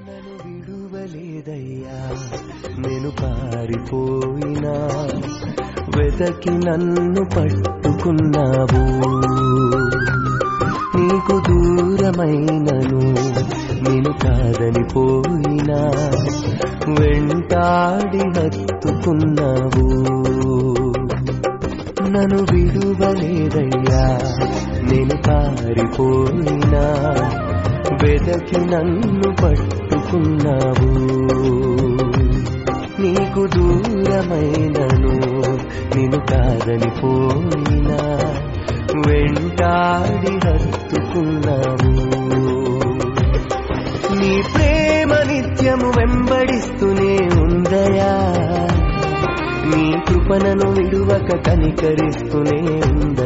నన్ను విడువలేదయ్యా, నేను పారిపోయినా వెతకి నన్ను పట్టుకున్నావు. నీకు దూరమైనను నేను కాదని పోయినా వెంటాడి హత్తుకున్నావు. నన్ను విడువలేదయ్యా, నేను పారిపోయినా వెదకి నన్ను పట్టుకున్నావు. నీకు దూరమైనను నేను కాదని పోయినా వెంటాడి హత్తుకున్నావు. నీ ప్రేమ నిత్యము వెంబడిస్తూనే ఉందయా, నీ కృపణను విడువక కనికరిస్తూనే ఉందయా.